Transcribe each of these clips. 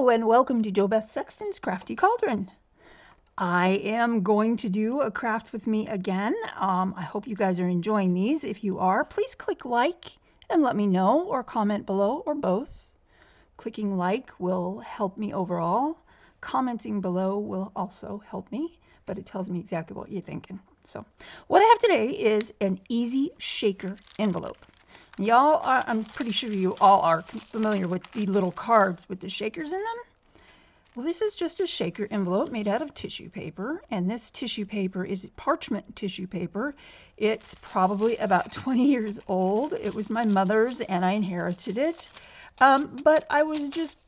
Hello and welcome to JoBeth Sexton's Crafty Cauldron. I am going to do a craft with me again. I hope you guys are enjoying these. If you are, please click like and let me know, or comment below, or both. Clicking like will help me overall. Commenting below will also help me, but it tells me exactly what you're thinking. So what I have today is an easy shaker envelope. Y'all are, I'm pretty sure you all are familiar with the little cards with the shakers in them. Well, this is just a shaker envelope made out of tissue paper, and this tissue paper is parchment tissue paper. It's probably about 20 years old. It was my mother's and I inherited it. But I was just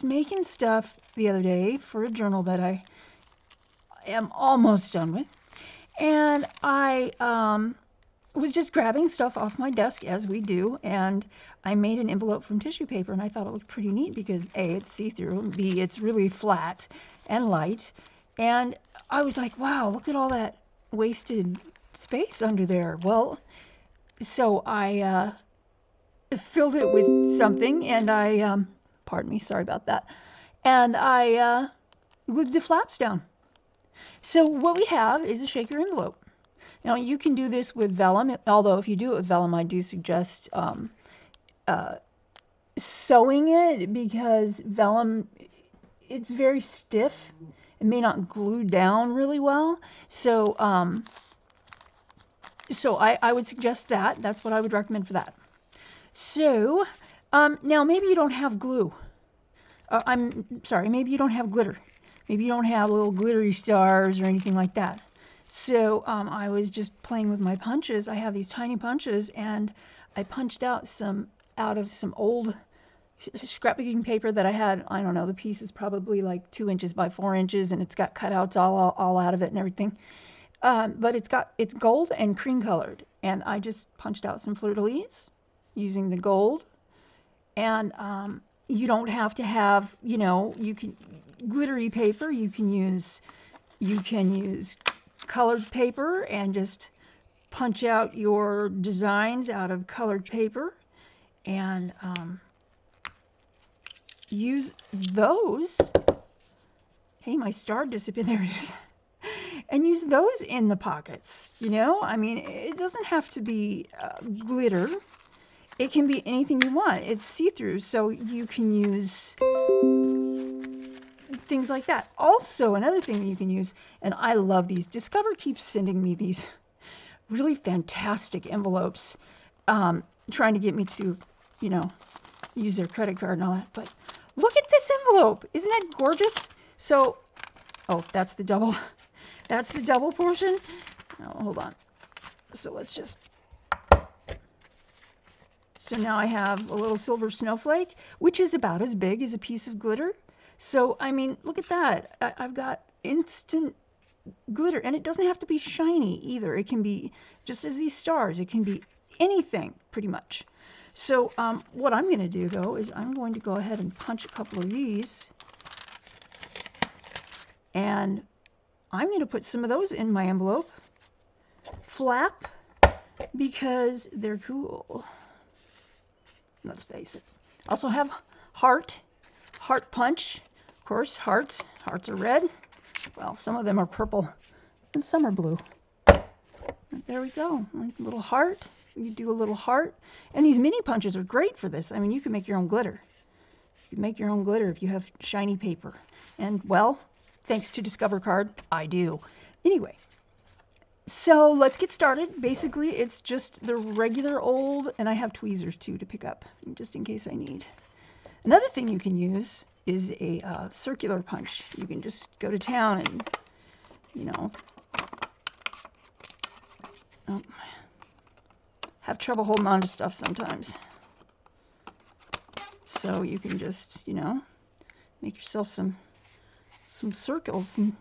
making stuff the other day for a journal that I am almost done with. And I was just grabbing stuff off my desk, as we do, and I made an envelope from tissue paper, and I thought it looked pretty neat because A, it's see-through, and B, it's really flat and light. And I was like, wow, look at all that wasted space under there. Well, so I filled it with something, and I, pardon me, sorry about that, and I glued the flaps down. So what we have is a shaker envelope. Now, you can do this with vellum, although if you do it with vellum, I do suggest sewing it, because vellum, it's very stiff. It may not glue down really well. So, I would suggest that. That's what I would recommend for that. So, now maybe you don't have glue. I'm sorry, maybe you don't have glitter. Maybe you don't have little glittery stars or anything like that. So I was just playing with my punches. I have these tiny punches, and I punched out some old scrapbooking paper that I had. I don't know, the piece is probably like 2 inches by 4 inches, and it's got cutouts all out of it and everything. But it's gold and cream colored, and I just punched out some fleur-de-lis using the gold. And you don't have to have, you know, you can glittery paper. You can use colored paper and just punch out your designs out of colored paper, and use those. Hey, my star disappeared. There it is. And use those in the pockets. You know, I mean, it doesn't have to be glitter. It can be anything you want. It's see-through, so you can use things like that. Also, another thing that you can use, and I love these. Discover keeps sending me these really fantastic envelopes, trying to get me to, you know, use their credit card and all that. But look at this envelope. Isn't that gorgeous? So, oh, that's the double. That's the double portion. Oh, hold on. So let's just... So now I have a little silver snowflake, which is about as big as a piece of glitter. So, I mean, look at that. I've got instant glitter, and it doesn't have to be shiny either. It can be just as these stars. It can be anything, pretty much. So what I'm going to do, though, is I'm going to go ahead and punch a couple of these, and I'm going to put some of those in my envelope. Flap, because they're cool. Let's face it. Also have heart punch. Of course, hearts are red. Well, some of them are purple and some are blue. There we go. A little heart. You do a little heart. And these mini punches are great for this. I mean, you can make your own glitter. You can make your own glitter if you have shiny paper. And, well, thanks to Discover Card, I do. Anyway, so let's get started. Basically, it's just the regular old, and I have tweezers too to pick up, just in case I need. Another thing you can use is a circular punch. You can just go to town and, you know, have trouble holding on to stuff sometimes. So you can just, you know, make yourself some circles. And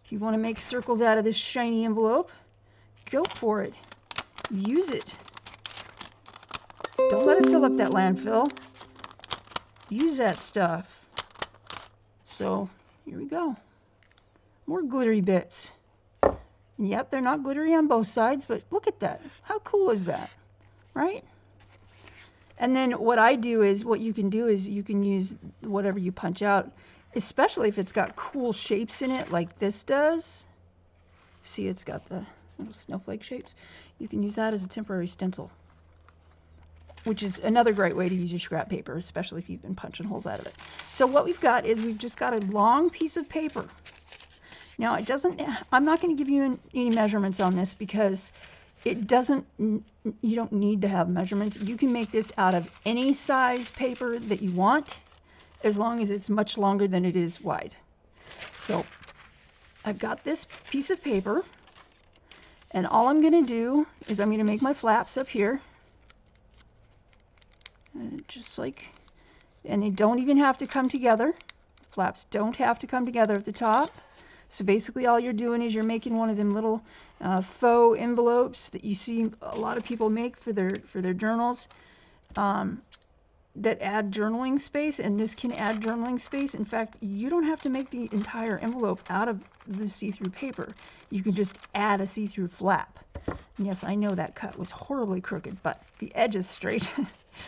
if you want to make circles out of this shiny envelope, go for it. Use it. Don't let it fill up that landfill. Use that stuff. So here we go. More glittery bits. And yep, they're not glittery on both sides, but look at that. How cool is that? Right? And then what I do is, what you can do is you can use whatever you punch out, especially if it's got cool shapes in it like this does. See, it's got the little snowflake shapes. You can use that as a temporary stencil, which is another great way to use your scrap paper, especially if you've been punching holes out of it. So what we've got is we've just got a long piece of paper. Now it doesn't, I'm not going to give you any measurements on this because it doesn't, you don't need to have measurements. You can make this out of any size paper that you want, as long as it's much longer than it is wide. So I've got this piece of paper, and all I'm going to do is I'm going to make my flaps up here. Just like, and they don't even have to come together. Flaps don't have to come together at the top. So basically all you're doing is you're making one of them little faux envelopes that you see a lot of people make for their journals that add journaling space, and this can add journaling space. In fact, you don't have to make the entire envelope out of the see-through paper. You can just add a see-through flap. And yes, I know that cut was horribly crooked, but the edge is straight.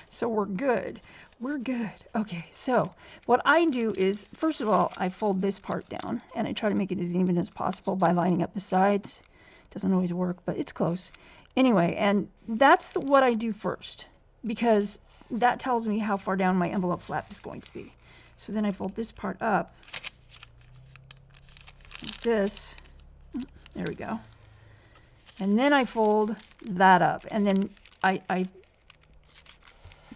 So we're good. We're good. Okay, so what I do is, first of all, I fold this part down and I try to make it as even as possible by lining up the sides. Doesn't always work, but it's close. Anyway, and that's what I do first, because that tells me how far down my envelope flap is going to be. So then I fold this part up like this. There we go. And then I fold that up, and then I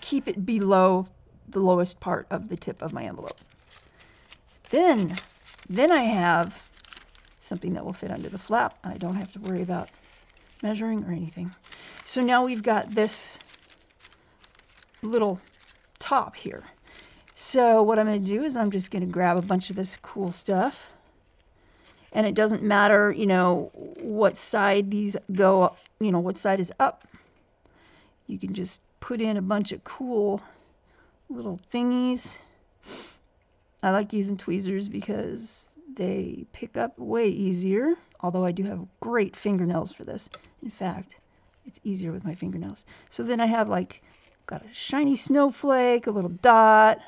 keep it below the lowest part of the tip of my envelope. Then I have something that will fit under the flap. I don't have to worry about measuring or anything. So now we've got this little top here. So what I'm going to do is I'm just going to grab a bunch of this cool stuff. And it doesn't matter, you know, what side these go, you know, what side is up. You can just put in a bunch of cool little thingies. I like using tweezers because they pick up way easier, although I do have great fingernails for this. In fact, it's easier with my fingernails. So then I have like, got a shiny snowflake, a little dot,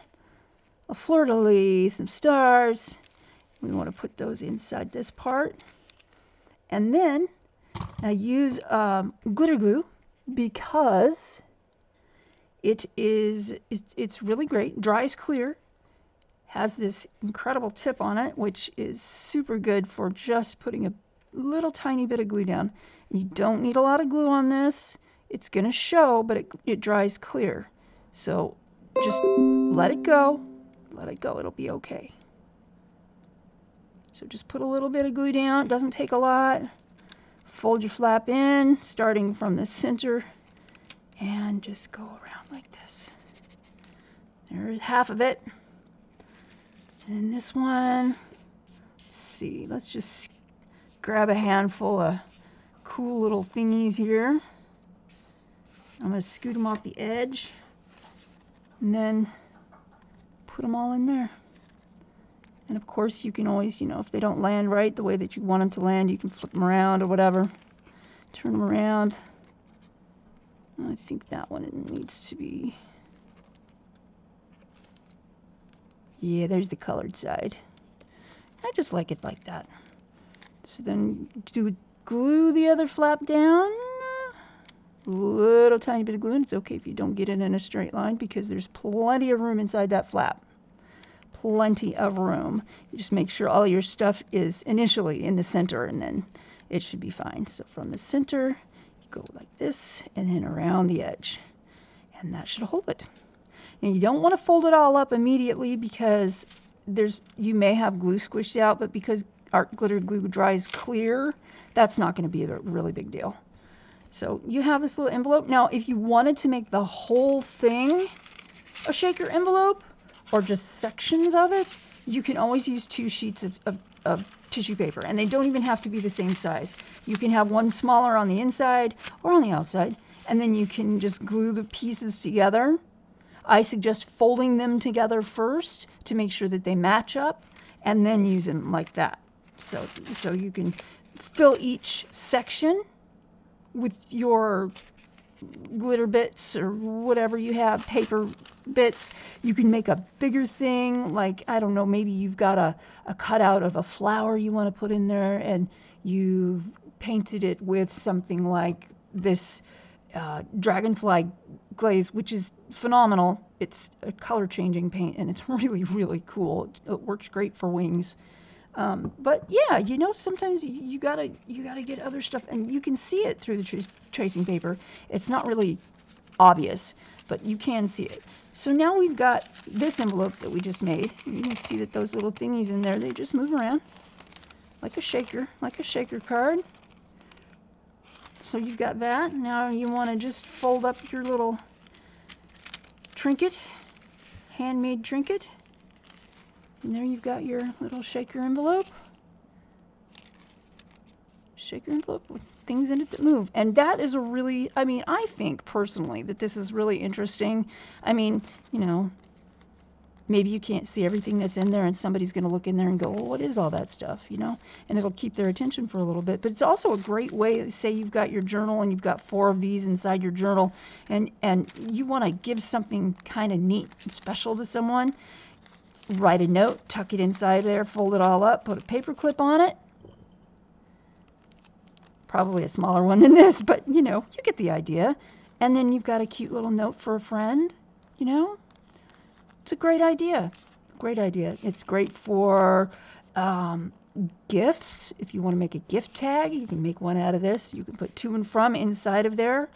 a fleur-de-lis, some stars. We want to put those inside this part. And then I use glitter glue because it's really great. Dries clear. Has this incredible tip on it, which is super good for just putting a little tiny bit of glue down. You don't need a lot of glue on this. It's going to show, but it dries clear. So just let it go. Let it go. It'll be okay. So just put a little bit of glue down. It doesn't take a lot. Fold your flap in, starting from the center, and just go around like this. There's half of it. And this one, let's see, let's just grab a handful of cool little thingies here. I'm going to scoot them off the edge and then put them all in there. And of course you can always, you know, if they don't land right the way that you want them to land, you can flip them around or whatever. Turn them around. I think that one needs to be, yeah, there's the colored side. I just like it like that. So then glue the other flap down. Little tiny bit of glue, and it's okay if you don't get it in a straight line because there's plenty of room inside that flap. Plenty of room. You just make sure all your stuff is initially in the center, and then it should be fine. So from the center, you go like this, and then around the edge. And that should hold it. And you don't want to fold it all up immediately because you may have glue squished out, but because art glitter glue dries clear, that's not going to be a really big deal. So you have this little envelope. Now, if you wanted to make the whole thing a shaker envelope, or just sections of it, you can always use 2 sheets of tissue paper, and they don't even have to be the same size. You can have one smaller on the inside or on the outside, and then you can just glue the pieces together. I suggest folding them together first to make sure that they match up, and then use them like that. So you can fill each section with your glitter bits or whatever you have, paper bits. You can make a bigger thing, like, I don't know, maybe you've got a cutout of a flower you want to put in there, and you've painted it with something like this dragonfly glaze, which is phenomenal. It's a color changing paint, and it's really, really cool. It works great for wings. But yeah, you know, sometimes you gotta get other stuff, and you can see it through the tracing paper. It's not really obvious, but you can see it. So now we've got this envelope that we just made. You can see that those little thingies in there, they just move around like a shaker card. So you've got that. Now you want to just fold up your little trinket, handmade trinket. And there you've got your little shaker envelope. Shaker envelope with things in it that move. And that is a really, I mean, I think personally that this is really interesting. I mean, you know, maybe you can't see everything that's in there, and somebody's going to look in there and go, well, what is all that stuff, you know? And it'll keep their attention for a little bit. But it's also a great way, say you've got your journal and you've got 4 of these inside your journal, and you want to give something kind of neat and special to someone. Write a note, tuck it inside there, fold it all up, put a paper clip on it. Probably a smaller one than this, but you know, you get the idea. And then you've got a cute little note for a friend, you know? It's a great idea. Great idea. It's great for gifts. If you want to make a gift tag, you can make one out of this. You can put to and from inside of there.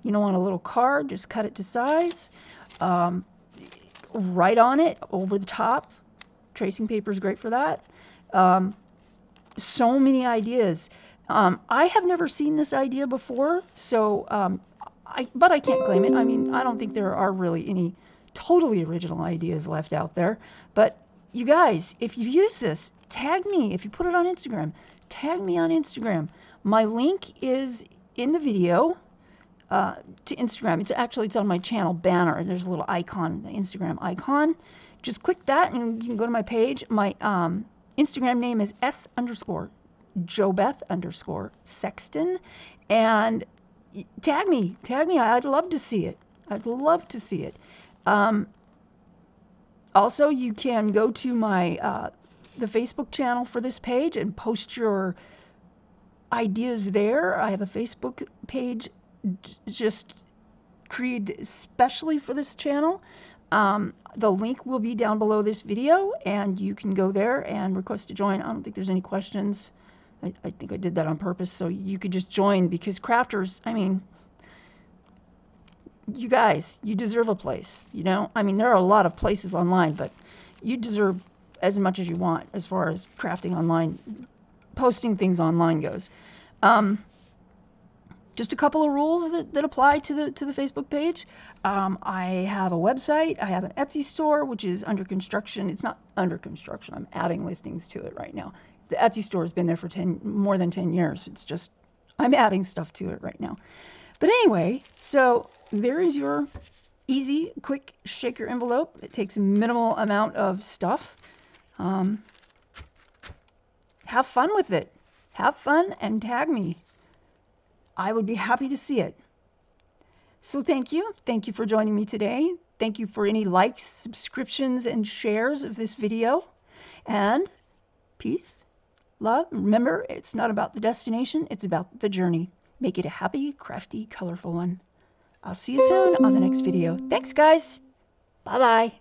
You don't want a little card, just cut it to size. Write on it over the top. Tracing paper is great for that. So many ideas. I have never seen this idea before, so but I can't claim it. I mean, I don't think there are really any totally original ideas left out there. But you guys, if you use this, tag me. If you put it on Instagram, tag me on Instagram. My link is in the video. To Instagram. It's on my channel banner, and there's a little icon, the Instagram icon. Just click that and you can go to my page. My Instagram name is S_JoBeth_Sexton, and tag me. I'd love to see it. Also, you can go to my the Facebook channel for this page and post your ideas there. I have a Facebook page just created especially for this channel. The link will be down below this video, and you can go there and request to join. I don't think there's any questions. I think I did that on purpose, so you could just join, because crafters, I mean, you guys, you deserve a place, you know? I mean, there are a lot of places online, but you deserve as much as you want as far as crafting online, posting things online goes. Just a couple of rules that apply to the Facebook page. I have a website. I have an Etsy store, which is under construction. It's not under construction. I'm adding listings to it right now. The Etsy store has been there for more than 10 years. It's just, I'm adding stuff to it right now. But anyway, so there is your easy, quick shaker envelope. It takes a minimal amount of stuff. Have fun with it. Have fun and tag me. I would be happy to see it. So thank you. Thank you for joining me today. Thank you for any likes, subscriptions, and shares of this video. And peace, love. Remember, it's not about the destination. It's about the journey. Make it a happy, crafty, colorful one. I'll see you soon on the next video. Thanks, guys. Bye-bye.